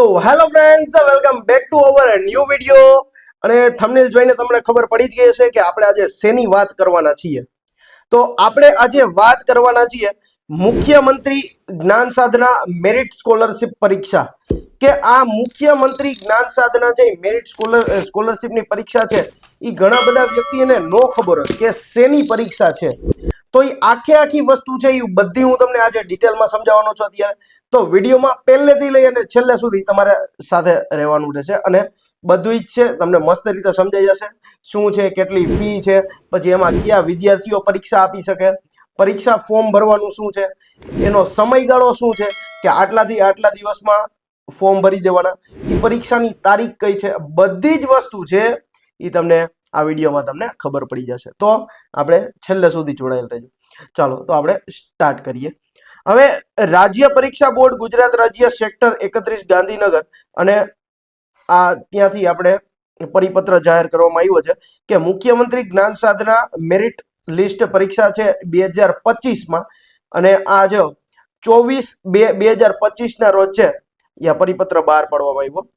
તો hello friends, welcome back to our new video. અને thumbnail જોઈને તમને ખબર પડી જ ગઈ હશે કે આપણે આજે શેની વાત કરવાના છીએ. તો આપણે આજે વાત કરવાના છીએ મુખ્યમંત્રી જ્ઞાન સાધના મેરિટ સ્કોલરશિપ પરીક્ષા. કે આ મુખ્યમંત્રી જ્ઞાન સાધના છે મેરિટ સ્કોલરશિપની પરીક્ષા છે, એ ઘણા બધા વ્યક્તિને નો ખબર હોય કે શેની પરીક્ષા છે. તો એ આખી વસ્તુ છે એ બધી હું તમને આજે ડિટેલમાં સમજાવવાનો છું અત્યારે. તો વિડીયોમાં પહેલેથી લઈ અને છેલ્લે સુધી તમારે સાથે રહેવાનું રહેશે અને બધું જ છે તમને મસ્ત રીતે સમજાઈ જશે. શું છે, કેટલી ફી છે, પછી એમાં કયા વિદ્યાર્થીઓ પરીક્ષા આપી શકે, પરીક્ષા ફોર્મ ભરવાનું શું છે, એનો સમયગાળો શું છે કે આટલાથી આટલા દિવસમાં ફોર્મ ભરી દેવાના, એ પરીક્ષાની તારીખ કઈ છે, બધી જ વસ્તુ છે એ તમને આ વિડીયોમાં તમને ખબર પડી જશે. તો આપણે છેલ્લે સુધી જોડાયેલ રહેજો. ચાલો તો આપણે સ્ટાર્ટ કરીએ. હવે રાજ્ય પરીક્ષા બોર્ડ ગુજરાત રાજ્ય સેક્ટર 31 ગાંધીનગર અને આ ત્યાંથી આપણે પરિપત્ર જાહેર કરવામાં આવ્યો છે કે મુખ્યમંત્રી જ્ઞાન સાધના મેરિટ લિસ્ટ પરીક્ષા છે 2025માં અને આ જો 24/2/2025 ના રોજ છે આ પરિપત્ર બહાર પાડવામાં આવ્યો.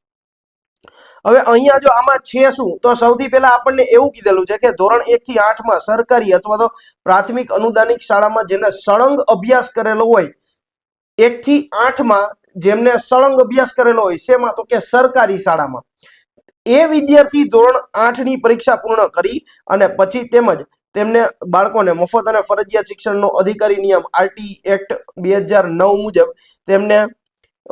હવે અહીંયા જો આમાં છે શું, તો સૌથી પહેલા આપણને એવું કીધેલું છે કે ધોરણ 1 થી 8 માં સરકારી અથવા તો પ્રાથમિક અનુદાનિક શાળામાં જેને સળંગ અભ્યાસ કરેલો હોય, 1 થી 8 માં જેમને સળંગ અભ્યાસ કરેલો હોય શેમાં, તો કે સરકારી શાળામાં, એ વિદ્યાર્થી ધોરણ 8 ની પરીક્ષા પૂર્ણ કરી અને પછી તેમજ તેમને બાળકોને મફત અને ફરજિયાત શિક્ષણનો અધિકારી નિયમ આરટી એક્ટ 2009 મુજબ તેમને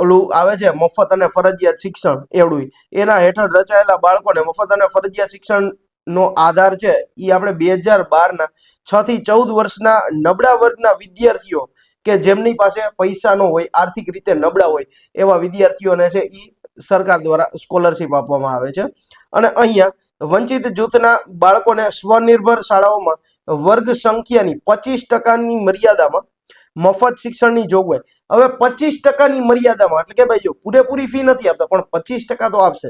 ઓલું આવે છે મફત અને ફરજિયાત શિક્ષણ, એવડું એના હેઠળ રચાયેલા બાળકોને મફત અને ફરજિયાત શિક્ષણ નો આધાર છે એ આપણે 2012 ના 6 થી 14 વર્ષના નબળા વર્ગના વિદ્યાર્થીઓ કે જેમની પાસે પૈસા ન હોય, આર્થિક રીતે નબળા હોય એવા વિદ્યાર્થીઓને છે એ સરકાર દ્વારા સ્કોલરશિપ આપવામાં આવે છે. અને અહીંયા વંચિત જૂથના બાળકોને સ્વનિર્ભર શાળાઓમાં વર્ગ સંખ્યાની 25% મર્યાદામાં મફત શિક્ષણની જોગવાઈ. હવે 25% મર્યાદામાં એટલે કે ભાઈ જો પૂરેપૂરી ફી નથી આપતા પણ 25% તો આપશે.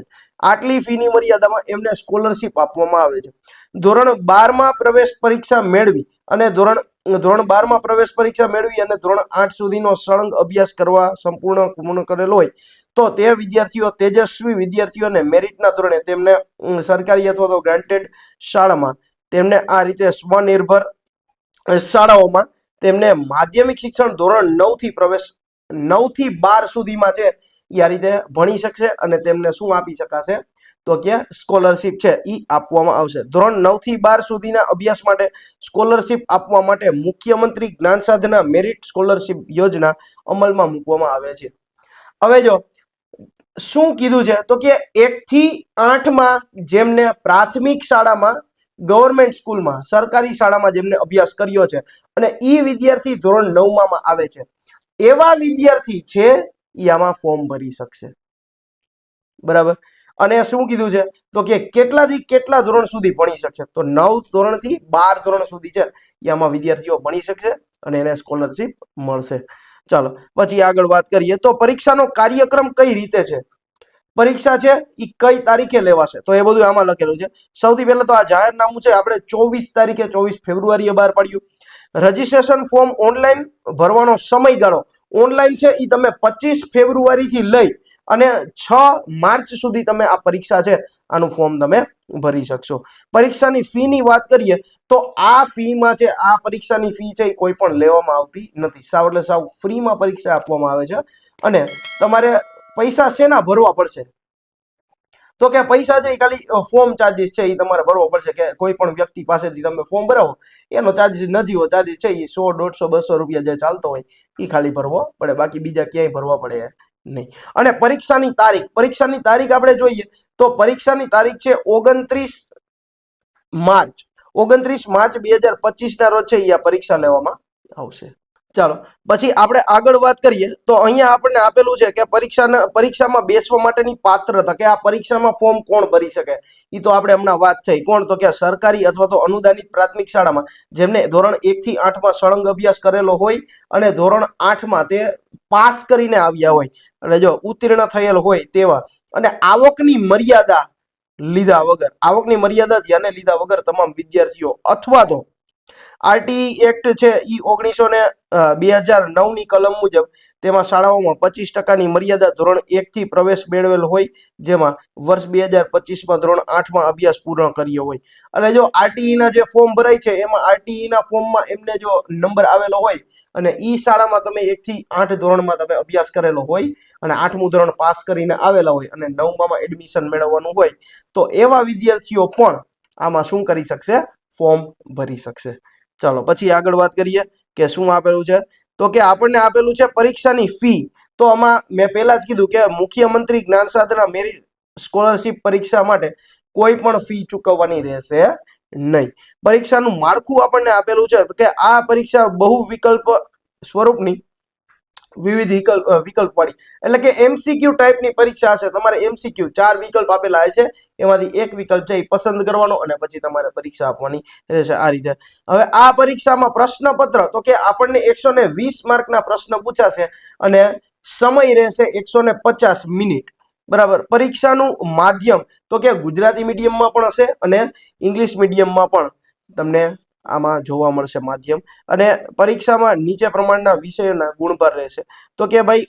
આટલી ફીની મર્યાદામાં એમને સ્કોલરશિપ આપવામાં આવે છે. ધોરણ 12માં પ્રવેશ પરીક્ષા મેળવી અને ધોરણ 12માં પ્રવેશ પરીક્ષા મેળવી અને ધોરણ 8 સુધીનો સળંગ અભ્યાસ કરવા પૂર્ણ કરેલો હોય તો તે વિદ્યાર્થીઓ તેજસ્વી વિદ્યાર્થીઓને મેરિટના ધોરણે તેમને સરકારી અથવા તો ગ્રાન્ટેડ શાળામાં તેમને આ રીતે સ્વનિર્ભર શાળાઓમાં તેમને માધ્યમિક શિક્ષણ ધોરણ 9 થી પ્રવેશ 9 થી 12 સુધીમાં છે એ આ રીતે ભણી શકશે અને તેમને શું આપી શકાશે તો કે સ્કોલરશિપ છે એ આપવામાં આવશે. ધોરણ 9 થી 12 સુધીના અભ્યાસ માટે સ્કોલરશિપ આપવા માટે મુખ્યમંત્રી જ્ઞાન સાધના મેરિટ સ્કોલરશિપ યોજના અમલમાં મૂકવામાં આવે છે. હવે જો શું કીધું છે તો કે 1 થી 8 માં જેમને પ્રાથમિક શાળામાં ગવર્મેન્ટ સ્કૂલમાં સરકારી શાળામાં જેમને અભ્યાસ કર્યો છે અને ઈ વિદ્યાર્થી ધોરણ 9 માં આવે છે, એવા વિદ્યાર્થી છે એ આમાં ફોર્મ ભરી શકશે. બરાબર. અને શું કીધું છે તો કે કેટલાથી કેટલા ધોરણ સુધી ભણી શકશે, તો 9 ધોરણથી 12 ધોરણ સુધી છે એ આમાં વિદ્યાર્થીઓ ભણી શકશે અને એને સ્કોલરશિપ મળશે. ચાલો પછી આગળ વાત કરીએ તો પરીક્ષાનો કાર્યક્રમ કઈ રીતે છે, પરીક્ષા છે એ કઈ તારીખે લેવાશે તો એ બધું આમાં લખેલું છે. સૌથી પહેલા તો આ જાહેરનામું છે આપણે 24 તારીખે 24 ફેબ્રુઆરીએ બહાર પાડ્યું. રજીસ્ટ્રેશન ફોર્મ ઓનલાઈન ભરવાનો સમયગાળો ઓનલાઈન છે એ તમે 25 ફેબ્રુઆરીથી લઈ અને 6 માર્ચ સુધી તમે આ પરીક્ષા છે આનું ફોર્મ તમે ભરી શકશો. પરીક્ષાની ફીની વાત કરીએ તો આ ફીમાં છે આ પરીક્ષાની ફી છે એ કોઈ પણ લેવામાં આવતી નથી, સાવ એટલે સાવ ફ્રીમાં પરીક્ષા આપવામાં આવે છે. અને તમારે પૈસા શેના ભરવા પડશે તો કે પૈસા છે ખાલી ફોર્મ ચાર્જીસ છે એ તમારે ભરવો પડશે. કે કોઈ પણ વ્યક્તિ પાસેથી તમે ફોર્મ ભરાવો એનો ચાર્જીસ નજીવો ચાર્જીસ છે એ 100, 150, 200 રૂપિયા જે ચાલતો હોય એ ખાલી ભરવો પડે, બાકી બીજા ક્યાંય ભરવા પડે નહીં. અને પરીક્ષાની તારીખ આપણે જોઈએ તો પરીક્ષાની તારીખ છે 29 માર્ચ 2025 ના રોજ છે એ આ પરીક્ષા લેવામાં આવશે. ચાલો પછી આપણે આગળ વાત કરીએ તો અહીંયા આપણને આપેલું છે કે પરીક્ષામાં બેસવા માટેની પાત્રતા, કે આ પરીક્ષામાં ફોર્મ કોણ ભરી શકે એ તો આપણે હમણાં વાત થઈ. કોણ તો કે સરકારી અથવા તો અનુદાનિત પ્રાથમિક શાળામાં જેમને ધોરણ 1 થી 8 માં સળંગ અભ્યાસ કરેલો હોય અને ધોરણ 8 માં તે પાસ કરીને આવ્યા હોય અને જો ઉત્તીર્ણ થયેલ હોય તેવા, અને આવકની મર્યાદા ધ્યાને લીધા વગર તમામ વિદ્યાર્થીઓ અથવા તો આરટીઈ એક્ટ છે એ 2009 ની કલમ મુજબ તેમાં શાળાઓમાં 25% મર્યાદા ધોરણ 1 થી પ્રવેશ મેળવેલ હોય, જેમાં વર્ષ 2025માં ધોરણ 8માં અભ્યાસ પૂર્ણ કર્યો હોય. અને જો આરટીઈ ના જે ફોર્મ ભરાય છે એમાં આરટીઈ ના ફોર્મમાં એમને જો નંબર આવેલો હોય અને ઈ શાળામાં તમે 1 થી 8 ધોરણમાં તમે અભ્યાસ કરેલો હોય અને 8મું ધોરણ પાસ કરીને આવેલા હોય અને 9માં એડમિશન મેળવવાનું હોય, તો એવા વિદ્યાર્થીઓ પણ આમાં શું કરી શકશે? ફોર્મ ભરી શકશે. ચાલો પછી આગળ વાત કરીએ કે શું આપેલું છે. તો કે આપણને આપેલું છે પરીક્ષાની ફી. તો આમાં મેં પહેલા જ કીધું કે મુખ્યમંત્રી જ્ઞાન સાધના મેરિટ સ્કોલરશિપ પરીક્ષા માટે કોઈ પણ ફી ચૂકવવાની રહેશે નહીં. પરીક્ષાનું માળખું આપણને આપેલું છે કે આ પરીક્ષા બહુ વિકલ્પ સ્વરૂપની વિવિધ વિકલ્પ વાળી એટલે કે એમસીક્યુ ટાઈપની પરીક્ષા છે. તમારે એમસીક્યુ 4 વિકલ્પ આપેલા છે, એમાંથી એક વિકલ્પ છે એ પસંદ કરવાનો અને પછી તમારે પરીક્ષા આપવાની રહેશે આ રીતે. હવે આ પરીક્ષામાં પ્રશ્નપત્ર તો કે આપણને 120 માર્કના પ્રશ્ન પૂછાશે અને સમય રહેશે 150 મિનિટ. બરાબર. પરીક્ષાનું માધ્યમ તો કે ગુજરાતી મીડિયમમાં પણ હશે અને ઇંગ્લિશ મીડિયમમાં પણ તમને આમાં જોવા મળશે માધ્યમ. અને પરીક્ષામાં નીચે પ્રમાણના વિષયોના ગુણભાર રહેશે. તો કે ભાઈ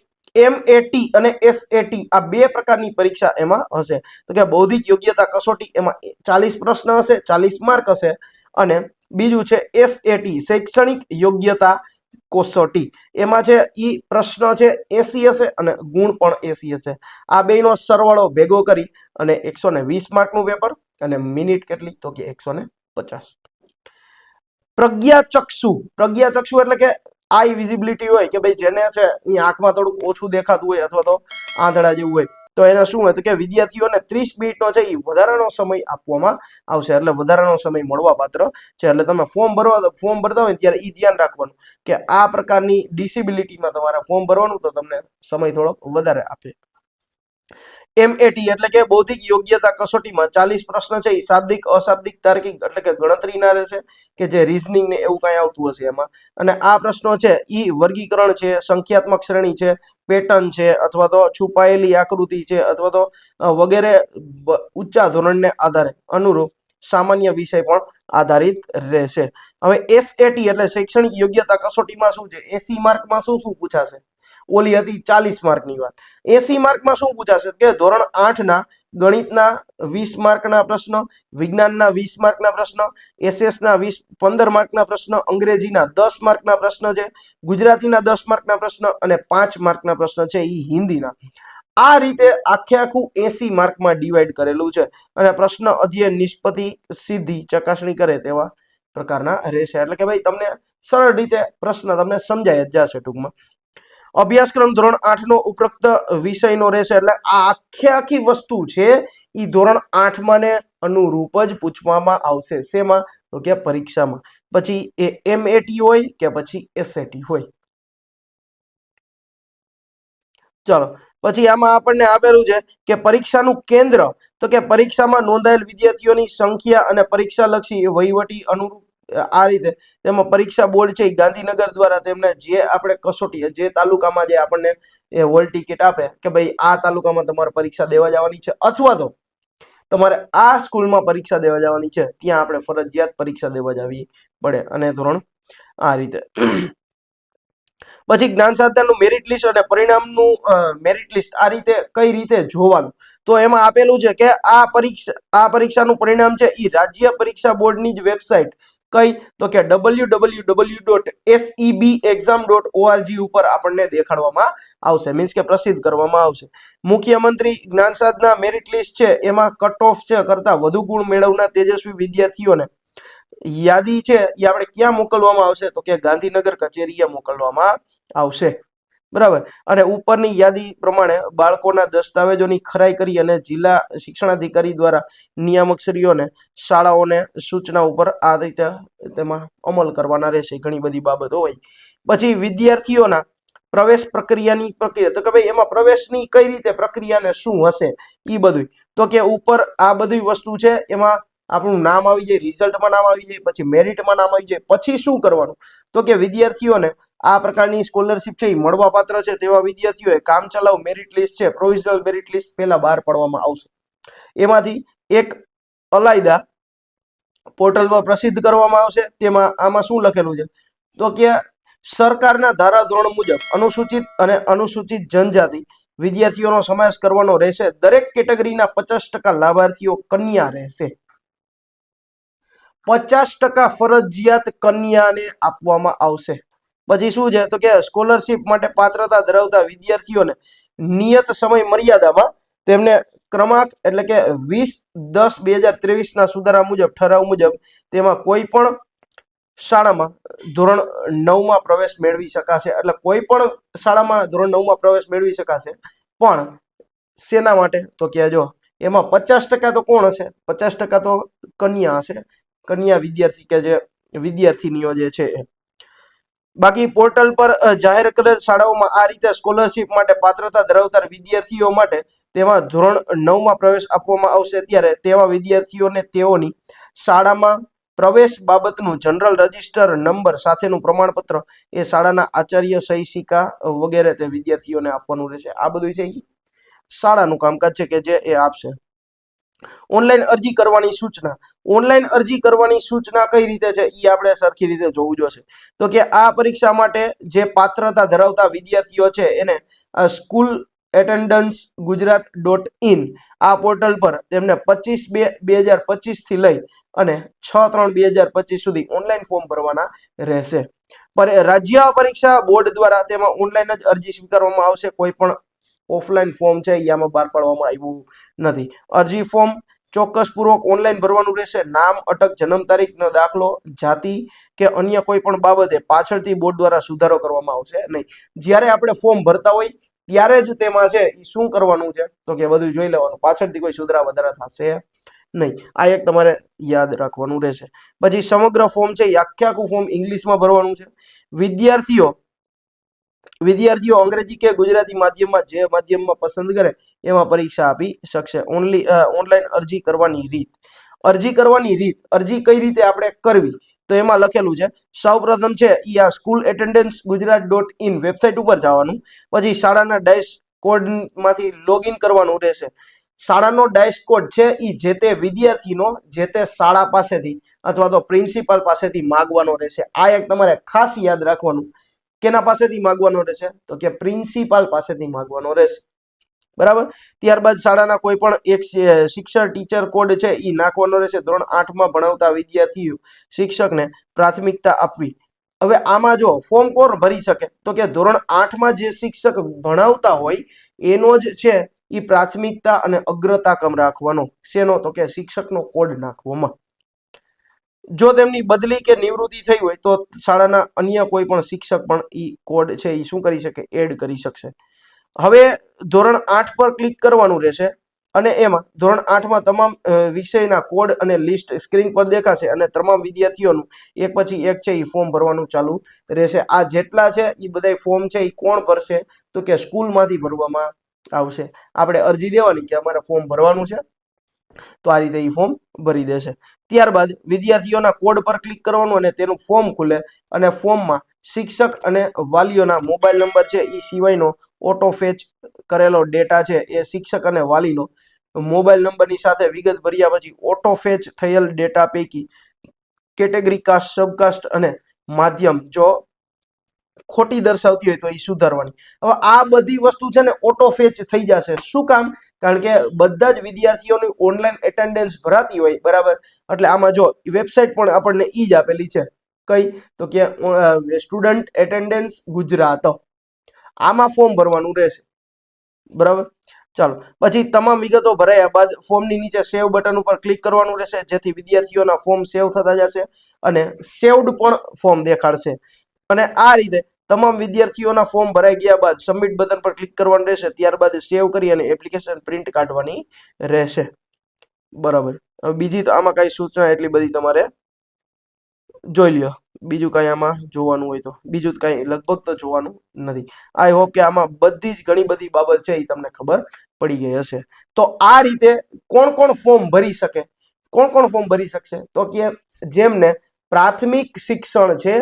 MAT અને SAT આ બે પ્રકારની પરીક્ષા એમાં હશે. તો કે બૌદ્ધિક યોગ્યતા કસોટી એમાં 40 પ્રશ્ન હશે, 40 માર્ક હશે. અને બીજું છે SAT શૈક્ષણિક યોગ્યતા કસોટી, એમાં છે ઈ પ્રશ્ન છે 80 હશે અને ગુણ પણ 80 હશે. આ બેનો સરવાળો ભેગો કરી અને 120 માર્કનું પેપર અને મિનિટ કેટલી? તો કે 150. પ્રજ્ઞાચક્ષુ એટલે કે આઈ વિઝિબિલિટી હોય કે ભાઈ જેને છે એની આંખમાં થોડું ઓછું દેખાતું હોય અથવા તો આંધળા જેવું હોય, તો એને શું હોય તો કે વિદ્યાર્થીઓને 30 મિનિટનો છે એ વધારાનો સમય આપવામાં આવશે. એટલે વધારાનો સમય મળવા પાત્ર છે. એટલે તમે ફોર્મ ભરતા હોય ત્યારે એ ધ્યાન રાખવાનું કે આ પ્રકારની ડિસેબિલિટીમાં તમારે ફોર્મ ભરવાનું, તો તમને સમય થોડો વધારે આપે. MAT એટલે કે બૌદ્ધિક યોગ્યતા કસોટીમાં 40 પ્રશ્ન છે એ શાબ્દિક, અશાબ્દિક, તાર્કિક એટલે કે ગણતરીના રહેશે કે જે રીઝનિંગ ને એવું કાંઈ આવતું હશે એમાં. અને આ પ્રશ્નો છે એ વર્ગીકરણ છે, સંખ્યાત્મક શ્રેણી છે, પેટર્ન છે અથવા તો છુપાયેલી આકૃતિ છે અથવા તો વગેરે ઊંચા ધોરણને આધારે અનુરૂપ સામાન્ય વિષય પણ આધારિત રહેશે. હવે SAT એટલે શૈક્ષણિક યોગ્યતા કસોટીમાં શું છે? 80 માર્કમાં શું શું પૂછાશે? ઓલી હતી 40 માર્કની વાત. 80 માર્કમાં શું પૂછાશે કે ધોરણ 8 ના ગણિતના 20 માર્કના પ્રશ્ન, વિજ્ઞાનના 20 માર્કના પ્રશ્ન, SS ના 15 માર્કના પ્રશ્ન, અંગ્રેજીના 10 માર્કના પ્રશ્ન છે, ગુજરાતીના 10 માર્કના પ્રશ્ન અને 5 માર્કના પ્રશ્ન છે એ હિન્દીના. આ રીતે આખું 80 માર્કમાં ડિવાઈડ કરેલું છે. અને પ્રશ્ન અધ્યયન નિષ્પત્તિ સિદ્ધિ ચકાસણી કરે તેવા પ્રકારના રહેશે. એટલે કે ભાઈ તમને સરળ રીતે પ્રશ્ન તમને સમજાય જ જશે ટૂંકમાં. અભ્યાસક્રમ ધોરણ 8 નો ઉપરોક્ત વિષયનો રહેશે. એટલે આ આખી વસ્તુ છે એ ધોરણ 8માં ને અનુરૂપ જ પૂછવામાં આવશે. શેમાં? તો કે પરીક્ષામાં. પછી એ MAT હોય કે પછી SAT હોય. ચાલો પછી આમાં આપણને આપેલું છે કે પરીક્ષાનું કેન્દ્ર, તો કે પરીક્ષામાં નોંધાયેલ વિદ્યાર્થીઓની સંખ્યા અને પરીક્ષાલક્ષી વહીવટી અનુરૂપ આ રીતે તેમાં પરીક્ષા બોર્ડ છે એ ગાંધીનગર દ્વારા તેમને જે આપણે કસોટી જે તાલુકામાં જે આપણને એ હોલ ટિકિટ આપે કે ભાઈ આ તાલુકામાં તમારે પરીક્ષા દેવા જવાની છે અથવા તો તમારે આ સ્કૂલમાં પરીક્ષા દેવા જવાની છે, ત્યાં આપણે ફરજિયાત પરીક્ષા દેવા જવી પડે. અને ધોરણ આ રીતે પછી જ્ઞાન સાધનાનું મેરિટ લિસ્ટ અને પરિણામનું મેરિટ લિસ્ટ આ રીતે કઈ રીતે જોવાનું? તો એમાં આપેલું છે કે આ પરીક્ષાનું પરિણામ છે એ રાજ્ય પરીક્ષા બોર્ડની જ વેબસાઇટ કઈ? તો કે www.sebexam.org ઉપર આપણને દેખાડવામાં આવશે, મીન્સ કે પ્રસિદ્ધ કરવામાં આવશે. મુખ્યમંત્રી જ્ઞાન સાધના મેરિટ લિસ્ટ છે એમાં કટ ઓફ છે કરતા વધુ ગુણ મેળવનાર તેજસ્વી વિદ્યાર્થીઓને યાદી છે એ આપણે ક્યાં મોકલવામાં આવશે? તો કે ગાંધીનગર કચેરીએ મોકલવામાં આવશે. બરાબર. અને ઉપરની યાદી પ્રમાણે બાળકોના દસ્તાવેજોની ખરાઈ કરી અને જિલ્લા શિક્ષણાધિકારી દ્વારા નિયામકશ્રીઓને શાળાઓને સૂચના ઉપર આ રીતે તેમાં અમલ કરવાના રહેશે. ઘણી બધી બાબતો હોય. પછી વિદ્યાર્થીઓના પ્રવેશ પ્રક્રિયાની પ્રક્રિયા, તો કે ભાઈ એમાં પ્રવેશની કઈ રીતે પ્રક્રિયા ને શું હશે એ બધું. તો કે ઉપર આ બધી વસ્તુ છે એમાં આપણું નામ આવી જાય, રિઝલ્ટમાં નામ આવી જાય, પછી મેરિટમાં નામ આવી જાય, પછી શું કરવાનું? તો કે વિદ્યાર્થીઓને આ પ્રકારની સ્કોલરશિપ છે એ મળવા પાત્ર છે તેવા વિદ્યાર્થીઓએ કામચલાઉ મેરિટ લિસ્ટ છે, પ્રોવિઝનલ મેરિટ લિસ્ટ પહેલા બહાર પાડવામાં આવશે. એમાંથી એક અલાયદા પોર્ટલ પર પ્રસિદ્ધ કરવામાં આવશે. તેમાં આમાં શું લખેલું છે તો કે સરકારના ધારાધોરણ મુજબ અનુસૂચિત અને અનુસૂચિત જનજાતિ વિદ્યાર્થીઓનો સમાવેશ કરવાનો રહેશે. દરેક કેટેગરીના 50% લાભાર્થીઓ કન્યા રહેશે. 50% ફરજિયાત કન્યાને આપવામાં આવશે. પછી શું છે તો કે સ્કોલરશિપ માટે પાત્રતા ધરાવતા વિદ્યાર્થીઓને નિયત સમય મર્યાદામાં તેમને ક્રમાંક એટલે કે 20/10/2023 ના સુધારા મુજબ ઠરાવ મુજબ તેમાં કોઈ પણ શાળામાં ધોરણ 9 માં પ્રવેશ મેળવી શકાશે. એટલે કોઈ પણ શાળામાં ધોરણ 9 માં પ્રવેશ મેળવી શકાશે. પણ શેના માટે તો કે જો એમાં 50% તો કોણ હશે? 50% તો કન્યા હશે, કન્યા વિદ્યાર્થી કે જે વિદ્યાર્થીનીઓ જે છે એ. બાકી પોર્ટલ પર જાહેર કરેલ શાળાઓમાં આ રીતે સ્કોલરશિપ માટે પાત્રતા ધરાવતા વિદ્યાર્થીઓ માટે તેમાં ધોરણ 9 માં પ્રવેશ આપવામાં આવશે. ત્યારે તેવા વિદ્યાર્થીઓને તેઓની શાળામાં પ્રવેશ બાબતનું જનરલ રજિસ્ટર નંબર સાથેનું પ્રમાણપત્ર એ શાળાના આચાર્ય, શિક્ષિકા વગેરે તે વિદ્યાર્થીઓને આપવાનું રહેશે. આ બધું છે એ શાળાનું કામકાજ છે કે જે એ આપશે. ઓનલાઈન અરજી કરવાની સૂચના. ઓનલાઈન અરજી કરવાની સૂચના કઈ રીતે છે એ આપણે સરખી રીતે જોવું જોશે. તો કે આ પરીક્ષા માટે જે પાત્રતા ધરાવતા વિદ્યાર્થીઓ છે એને સ્કૂલ એટેન્ડન્સ ગુજરાત.in આ પોર્ટલ પર તેમને 25/2/2025 થી લઈ અને 6/3/2025 સુધી ઓનલાઈન ફોર્મ ભરવાના રહેશે. પર રાજ્ય પરીક્ષા બોર્ડ દ્વારા તેમાં ઓનલાઈન જ અરજી સ્વીકારવામાં આવશે. કોઈ પણ ઓફલાઈન ફોર્મ છે એ આમાં બહાર પાડવામાં આવ્યું નથી. અરજી ફોર્મ ચોક્કસપૂર્વક ઓનલાઈન ભરવાનું રહેશે. નામ, અટક, જન્મ તારીખનો દાખલો, જાતિ કે અન્ય કોઈ પણ બાબતે પાછળથી બોર્ડ દ્વારા સુધારો કરવામાં આવશે નહીં. જ્યારે આપણે ફોર્મ ભરતા હોય ત્યારે જ તેમાં છે એ શું કરવાનું છે તો કે બધું જોઈ લેવાનું. પાછળથી કોઈ સુધારા વધારા થશે નહીં. આ એક તમારે યાદ રાખવાનું રહેશે. પછી સમગ્ર ફોર્મ છે એ આખું ફોર્મ ઇંગ્લિશમાં ભરવાનું છે. વિદ્યાર્થીઓ અંગ્રેજી કે ગુજરાતી માધ્યમમાં જે માધ્યમમાં પસંદ કરે એમાં પરીક્ષા આપી શકશે. ઓનલાઈન અરજી કરવાની રીત. અરજી કઈ રીતે આપણે કરવી તો એમાં લખેલું છે. સૌપ્રથમ છે ઈ આ સ્કૂલ એટેન્ડન્સ ગુજરાત.in વેબસાઇટ ઉપર જવાનું. પછી શાળાના ડેશકોડ માંથી લોગિન કરવાનું રહેશે. શાળાનો ડેશકોડ છે ઈ જે તે વિદ્યાર્થીનો જે તે શાળા પાસેથી અથવા તો પ્રિન્સિપાલ પાસેથી માંગવાનો રહેશે. આ એક તમારે ખાસ યાદ રાખવાનું. કેના પાસેથી માંગવાનો રહેશે તો કે પ્રિન્સિપાલ પાસેથી માંગવાનો રહેશે. બરાબર. ત્યારબાદ શાળાના કોઈ પણ એક શિક્ષક ટીચર કોડ છે એ નાખવાનો રહેશે. ધોરણ 8 માં ભણાવતા વિદ્યાર્થીઓ શિક્ષકને પ્રાથમિકતા આપવી. હવે આમાં જો ફોર્મ કોણ ભરી શકે તો કે ધોરણ 8 માં જે શિક્ષક ભણાવતા હોય એનો જ છે એ પ્રાથમિકતા અને અગ્રતા ક્રમ રાખવાનો. શેનો તો કે શિક્ષકનો કોડ નાખવામાં. જો તેમની બદલી કે નિવૃત્તિ થઈ હોય તો શાળાના અન્ય કોઈ પણ શિક્ષક પણ ઈ કોડ છે એ શું કરી શકે? એડ કરી શકશે. હવે ધોરણ 8 પર ક્લિક કરવાનું રહેશે અને એમાં ધોરણ 8 માં તમામ વિષયના કોડ અને લિસ્ટ સ્ક્રીન પર દેખાશે અને તમામ વિદ્યાર્થીઓનું એક પછી એક છે એ ફોર્મ ભરવાનું ચાલુ રહેશે. આ જેટલા છે એ બધા ફોર્મ છે એ કોણ ભરશે તો કે સ્કૂલમાંથી ભરવામાં આવશે. આપણે અરજી દેવાની કે અમારે ફોર્મ ભરવાનું છે તો આ રીતે એ ફોર્મ ભરી દેશે. ત્યારબાદ વિદ્યાર્થીઓના કોડ પર ક્લિક કરવાનું અને તેનું ફોર્મ ખુલે અને ફોર્મમાં શિક્ષક અને વાલીઓના મોબાઈલ નંબર છે એ સિવાયનો ઓટો ફેચ કરેલો ડેટા છે એ શિક્ષક અને વાલીનો મોબાઈલ નંબરની સાથે વિગત ભર્યા પછી ઓટો ફેચ થયેલ ડેટા પૈકી કેટેગરી, કાસ્ટ, સબકાસ્ટ અને માધ્યમ જો ખોટી દર્શાવતી હોય તો એ સુધારવાની. હવે આ બધી વસ્તુ છે ને ઓટો ફેચ થઈ જશે. શું કામ? કારણ કે બધા જ વિદ્યાર્થીઓની ઓનલાઈન એટેન્ડન્સ ભરાતી હોય. બરાબર. એટલે આમાં જો વેબસાઇટ પણ આપણને ઈ જ આપેલી છે. કઈ તો કે સ્ટુડન્ટ એટેન્ડન્સ ગુજરાત. આમાં ફોર્મ ભરવાનું રહેશે. બરાબર. ચાલો પછી તમામ વિગતો ભરાયા બાદ ફોર્મની નીચે સેવ બટન ઉપર ક્લિક કરવાનું રહેશે જેથી વિદ્યાર્થીઓના ફોર્મ સેવ થતા જશે અને સેવડ પણ ફોર્મ દેખાડશે. અને આ રીતે તમામ વિદ્યાર્થીઓના ફોર્મ ભરાઈ ગયા બાદ સબમિટ બટન પર ક્લિક કરવાનું રહેશે. ત્યારબાદ સેવ કરી અને એપ્લિકેશન પ્રિન્ટ કાઢવાની રહેશે. બરાબર. બીજી તો આમાં કઈ સૂચના એટલી બધી તમારે જોઈ લ્યો. બીજું કઈ આમાં જોવાનું હોય તો બીજું કઈ લગભગ તો જોવાનું નથી. આઈ હોપ કે આમાં બધી જ ઘણી બધી બાબત છે એ તમને ખબર પડી ગઈ હશે. તો આ રીતે કોણ કોણ ફોર્મ ભરી શકે? કોણ કોણ ફોર્મ ભરી શકશે તો કે જેમને પ્રાથમિક શિક્ષણ છે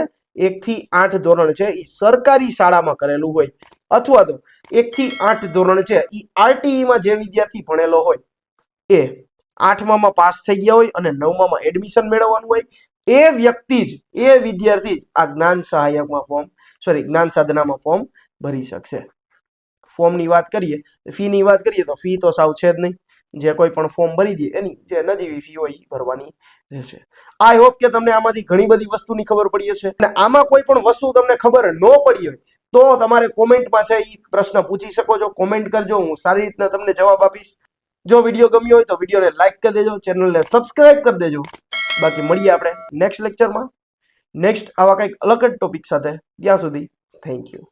1 થી 8 ધોરણ છે એ સરકારી શાળામાં કરેલું હોય અથવા તો 1 થી 8 ધોરણ છે એ આરટીઈ માં જે વિદ્યાર્થી ભણેલો હોય એ 8મામાં પાસ થઈ ગયા હોય અને 9મામાં એડમિશન મેળવવાનું હોય, એ વ્યક્તિ જ, એ વિદ્યાર્થી જ આ જ્ઞાન સહાયકમાં જ્ઞાન સાધનામાં ફોર્મ ભરી શકશે. ફોર્મની વાત કરીએ, ફીની વાત કરીએ તો ફી તો સાવ છે જ નહીં. જે કોઈ પણ ફોર્મ ભરી દે એની જે નજીવી ફી હોય એ ભરવાની રહેશે. આઈ હોપ કે તમને આમાંથી ઘણી બધી વસ્તુની ખબર પડી હશે. અને આમાં કોઈ પણ વસ્તુ તમને ખબર ન પડી હોય તો તમારે કોમેન્ટમાં છે એ પ્રશ્ન પૂછી શકો છો. કોમેન્ટ કરજો, હું સારી રીતના તમને જવાબ આપીશ. જો વિડીયો ગમ્યો હોય તો વિડીયોને લાઈક કરી દેજો, ચેનલને સબસ્ક્રાઇબ કરી દેજો. બાકી મળીએ આપણે નેક્સ્ટ લેક્ચરમાં નેક્સ્ટ આવા કંઈક અલગ જ ટોપિક સાથે. ત્યાં સુધી થેન્ક યુ.